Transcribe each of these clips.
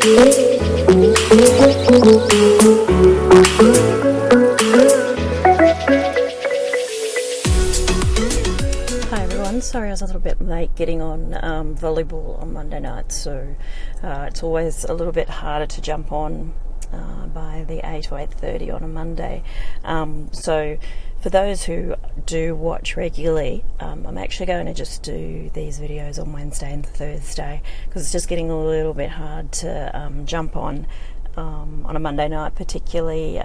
Hi everyone, sorry I was a little bit late getting on volleyball on Monday night, so it's always a little bit harder to jump on by the 8 or 8:30 on a Monday. So for those who do watch regularly, I'm actually going to just do these videos on Wednesday and Thursday because it's just getting a little bit hard to jump on a Monday night particularly.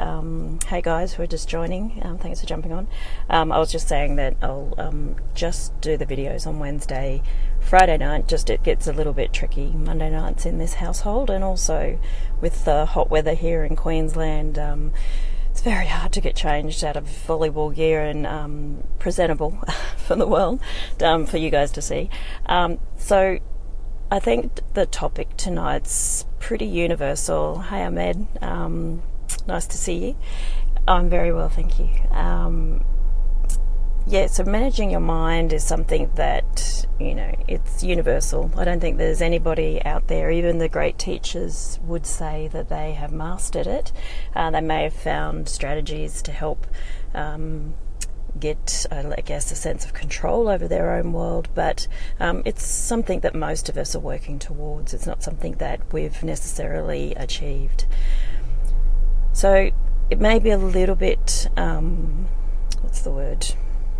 Hey guys who are just joining, thanks for jumping on. I was just saying that I'll just do the videos on Wednesday. Friday night, just it gets a little bit tricky Monday nights in this household, and also with the hot weather here in Queensland, it's very hard to get changed out of volleyball gear and presentable for the world, for you guys to see. So I think the topic tonight's pretty universal. Hey Ahmed, nice to see you. I'm very well, thank you. So managing your mind is something that, it's universal. I don't think there's anybody out there, even the great teachers would say that they have mastered it. They may have found strategies to help get, I guess, a sense of control over their own world, but it's something that most of us are working towards. It's not something that we've necessarily achieved. So it may be a little bit,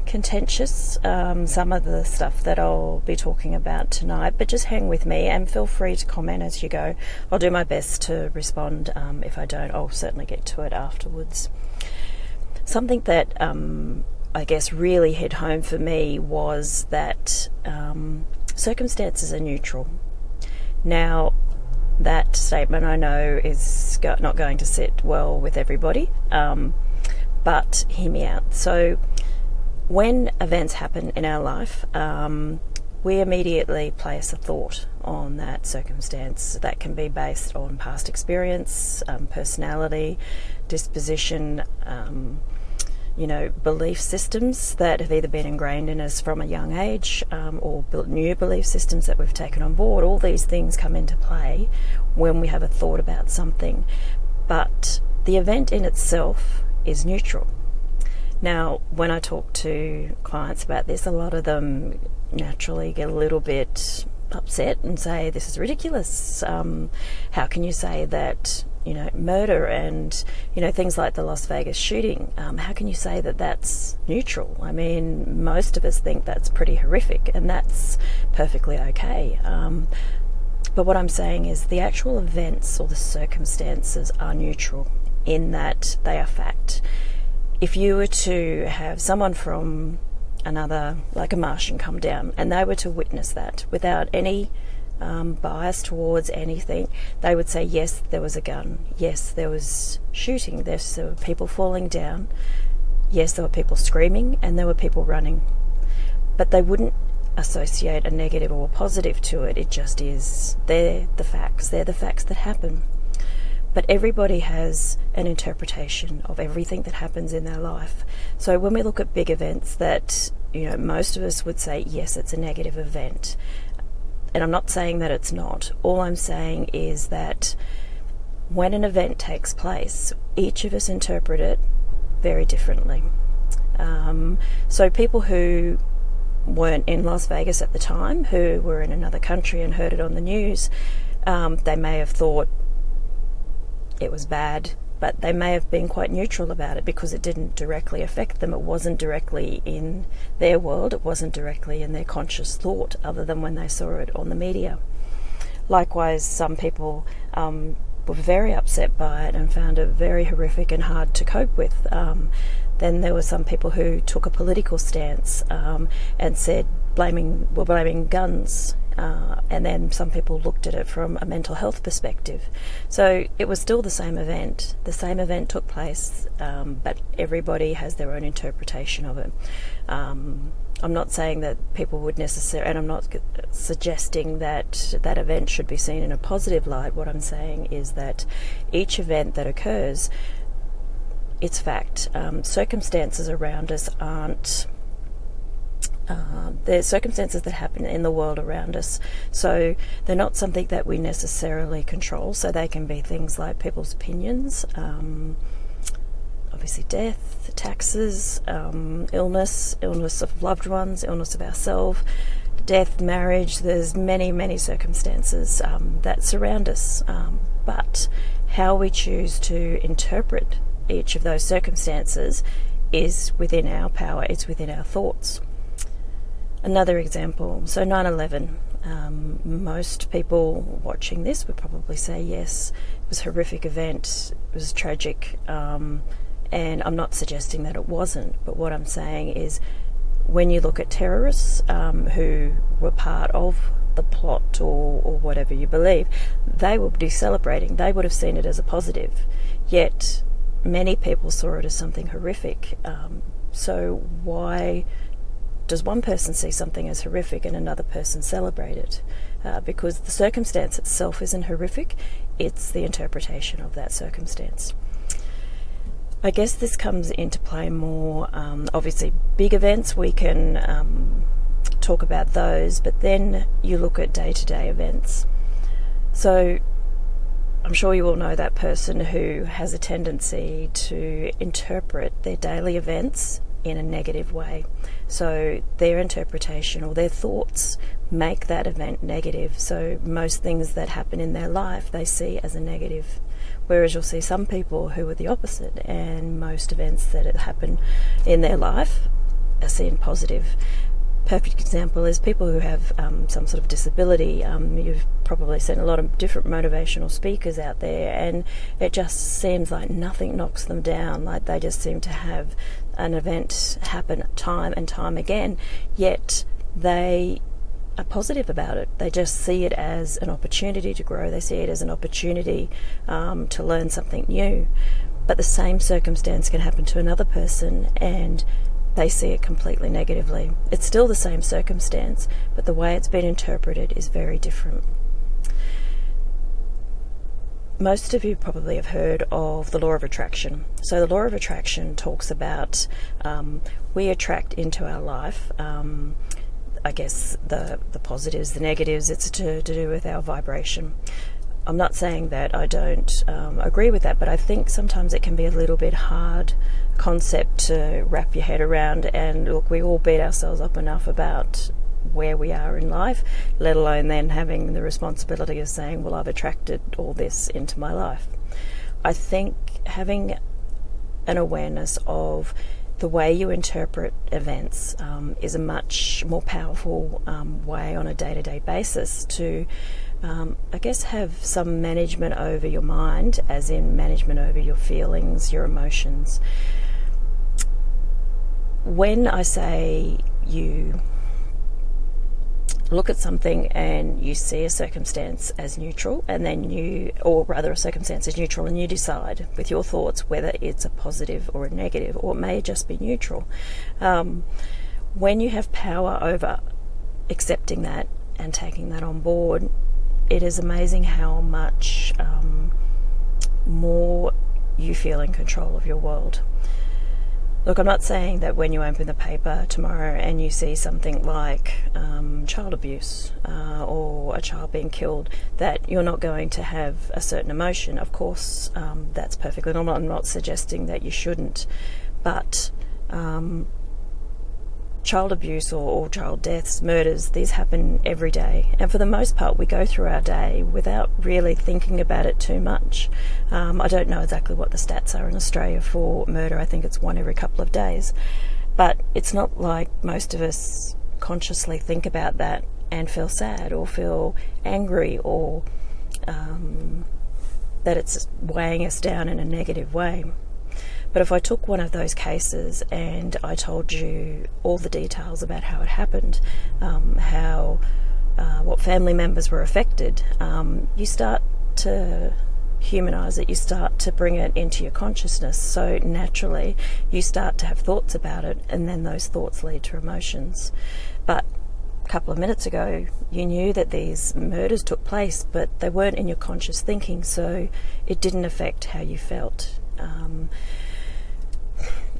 contentious, some of the stuff that I'll be talking about tonight, but just hang with me and feel free to comment as you go. I'll do my best to respond. If I don't, I'll certainly get to it afterwards. Something that I guess really hit home for me was that circumstances are neutral. Now, that statement I know is not going to sit well with everybody, but hear me out. So when events happen in our life, we immediately place a thought on that circumstance. That can be based on past experience, personality, disposition, belief systems that have either been ingrained in us from a young age, or new belief systems that we've taken on board. All these things come into play when we have a thought about something. But the event in itself is neutral. Now, when I talk to clients about this, a lot of them naturally get a little bit upset and say, this is ridiculous. How can you say that, murder and, things like the Las Vegas shooting, how can you say that that's neutral? I mean, most of us think that's pretty horrific, and that's perfectly okay. But what I'm saying is the actual events or the circumstances are neutral in that they are fact. If you were to have someone from another, like a Martian, come down and they were to witness that without any bias towards anything, they would say, yes, there was a gun. Yes, there was shooting. There were people falling down. Yes, there were people screaming and there were people running. But they wouldn't associate a negative or a positive to it. It just is. They're the facts. They're the facts that happen. But everybody has an interpretation of everything that happens in their life. So when we look at big events that, most of us would say, yes, it's a negative event. And I'm not saying that it's not. All I'm saying is that when an event takes place, each of us interpret it very differently. So people who weren't in Las Vegas at the time, who were in another country and heard it on the news, they may have thought it was bad, but they may have been quite neutral about it because it didn't directly affect them. It wasn't directly in their world. It wasn't directly in their conscious thought, other than when they saw it on the media. Likewise, some people were very upset by it and found it very horrific and hard to cope with. Then there were some people who took a political stance and said were blaming guns. And then some people looked at it from a mental health perspective. So it was still the same event. The same event took place, but everybody has their own interpretation of it. I'm not saying that people would necessarily, and I'm not suggesting that that event should be seen in a positive light. What I'm saying is that each event that occurs, it's fact. Circumstances around us aren't They're circumstances that happen in the world around us. So they're not something that we necessarily control. So they can be things like people's opinions, obviously death, taxes, illness of loved ones, illness of ourselves, death, marriage. There's many, many circumstances that surround us. But how we choose to interpret each of those circumstances is within our power. It's within our thoughts. Another example, so 9/11. Most people watching this would probably say yes, it was a horrific event, it was tragic, and I'm not suggesting that it wasn't, but what I'm saying is when you look at terrorists who were part of the plot or whatever you believe, they would be celebrating, they would have seen it as a positive, yet many people saw it as something horrific. So why does one person see something as horrific and another person celebrate it? Because the circumstance itself isn't horrific, it's the interpretation of that circumstance. I guess this comes into play more, obviously big events, we can talk about those, but then you look at day-to-day events. So I'm sure you all know that person who has a tendency to interpret their daily events in a negative way. So their interpretation or their thoughts make that event negative. So most things that happen in their life they see as a negative. Whereas you'll see some people who are the opposite, and most events that happen in their life are seen positive. Perfect example is people who have some sort of disability. You've probably seen a lot of different motivational speakers out there, and it just seems like nothing knocks them down, like they just seem to have an event happen time and time again, yet they are positive about it. They just see it as an opportunity to grow. They see it as an opportunity to learn something new. But the same circumstance can happen to another person and they see it completely negatively. It's still the same circumstance, but the way it's been interpreted is very different. Most of you probably have heard of the law of attraction. So the law of attraction talks about we attract into our life, I guess the positives, the negatives, it's to do with our vibration. I'm not saying that I don't agree with that, but I think sometimes it can be a little bit hard concept to wrap your head around. And look, we all beat ourselves up enough about where we are in life, let alone then having the responsibility of saying, well, I've attracted all this into my life. I think having an awareness of the way you interpret events is a much more powerful way on a day-to-day basis to I guess have some management over your mind, as in management over your feelings, your emotions. When I say you look at something and you see a circumstance as neutral, and then a circumstance as neutral, and you decide with your thoughts whether it's a positive or a negative, or it may just be neutral. When you have power over accepting that and taking that on board, it is amazing how much more you feel in control of your world. Look, I'm not saying that when you open the paper tomorrow and you see something like child abuse or a child being killed, that you're not going to have a certain emotion. Of course, that's perfectly normal. I'm not suggesting that you shouldn't, but child abuse or child deaths, murders, these happen every day. And for the most part, we go through our day without really thinking about it too much. I don't know exactly what the stats are in Australia for murder. I think it's one every couple of days. But it's not like most of us consciously think about that and feel sad or feel angry or that it's weighing us down in a negative way. But if I took one of those cases and I told you all the details about how it happened, what family members were affected, you start to humanise it, you start to bring it into your consciousness. So naturally you start to have thoughts about it, and then those thoughts lead to emotions. But a couple of minutes ago you knew that these murders took place, but they weren't in your conscious thinking, so it didn't affect how you felt.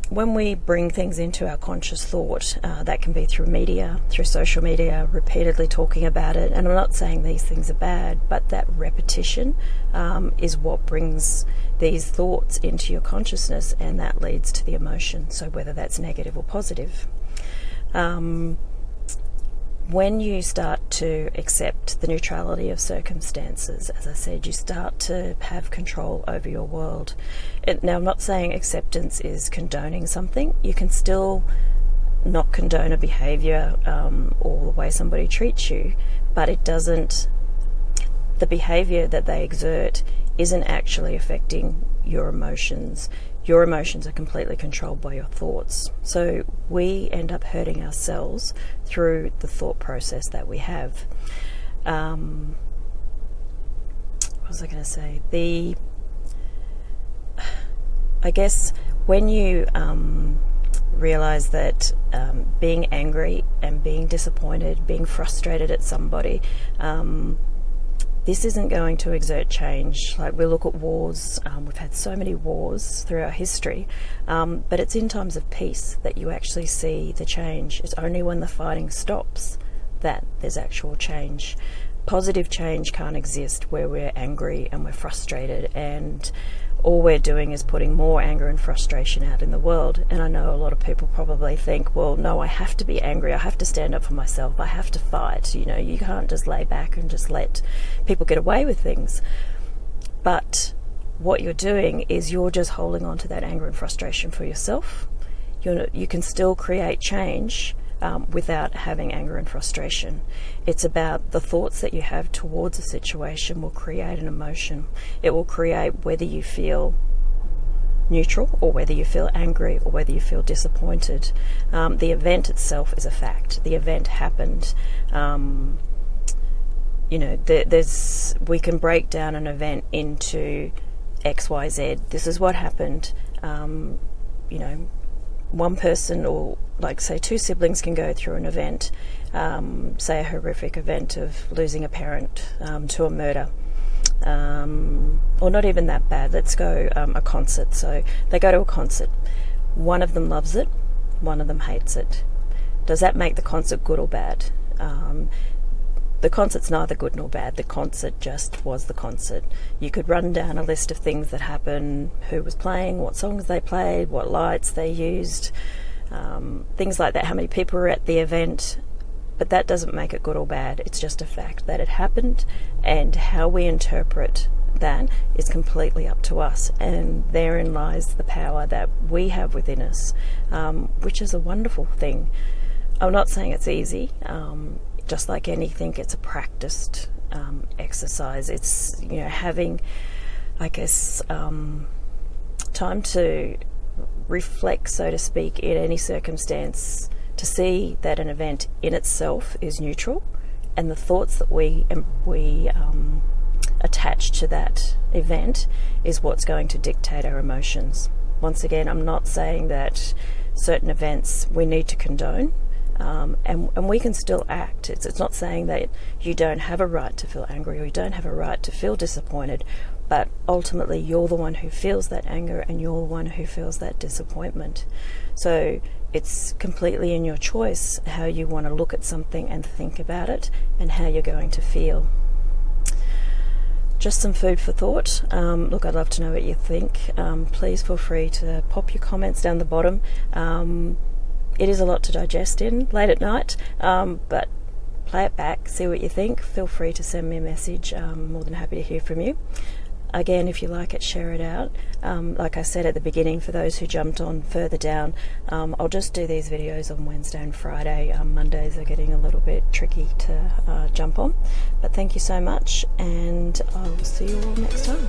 when we bring things into our conscious thought, that can be through media, through social media, repeatedly talking about it. And I'm not saying these things are bad, but that repetition is what brings these thoughts into your consciousness, and that leads to the emotion. So whether that's negative or positive. When you start to accept the neutrality of circumstances, as I said, you start to have control over your world. Now, I'm not saying acceptance is condoning something. You can still not condone a behaviour or the way somebody treats you, but it doesn't, the behaviour that they exert isn't actually affecting your emotions. Your emotions are completely controlled by your thoughts. So we end up hurting ourselves through the thought process that we have. What was I going to say? I guess when you realise that being angry and being disappointed, being frustrated at somebody, this isn't going to exert change. Like, we look at wars, we've had so many wars through our history, but it's in times of peace that you actually see the change. It's only when the fighting stops that there's actual change. Positive change can't exist where we're angry and we're frustrated, and all we're doing is putting more anger and frustration out in the world. And I know a lot of people probably think, well, no, I have to be angry, I have to stand up for myself, I have to fight. You know, you can't just lay back and just let people get away with things. But what you're doing is you're just holding on to that anger and frustration for yourself. You can still create change without having anger and frustration. It's about the thoughts that you have towards a situation will create an emotion. It will create whether you feel neutral or whether you feel angry or whether you feel disappointed. The event itself is a fact. The event happened. We can break down an event into X, Y, Z. This is what happened. One person, or like say two siblings, can go through an event, say a horrific event of losing a parent to a murder, or not even that bad. Let's go a concert. So they go to a concert. One of them loves it, one of them hates it. Does that make the concert good or bad? The concert's neither good nor bad. The concert just was the concert. You could run down a list of things that happened, who was playing, what songs they played, what lights they used, things like that, how many people were at the event. But that doesn't make it good or bad. It's just a fact that it happened, and how we interpret that is completely up to us. And therein lies the power that we have within us, which is a wonderful thing. I'm not saying it's easy. Just like anything, it's a practiced exercise. It's, having, I guess, time to reflect, so to speak, in any circumstance, to see that an event in itself is neutral, and the thoughts that we attach to that event is what's going to dictate our emotions. Once again, I'm not saying that certain events we need to condone. And we can still act. It's not saying that you don't have a right to feel angry or you don't have a right to feel disappointed, but ultimately you're the one who feels that anger and you're the one who feels that disappointment. So it's completely in your choice how you want to look at something and think about it and how you're going to feel. Just some food for thought. Look, I'd love to know what you think. Please feel free to pop your comments down the bottom. It is a lot to digest in late at night, but play it back, see what you think. Feel free to send me a message. I'm more than happy to hear from you. Again, if you like it, share it out. Like I said at the beginning, for those who jumped on further down, I'll just do these videos on Wednesday and Friday. Mondays are getting a little bit tricky to jump on. But thank you so much, and I will see you all next time.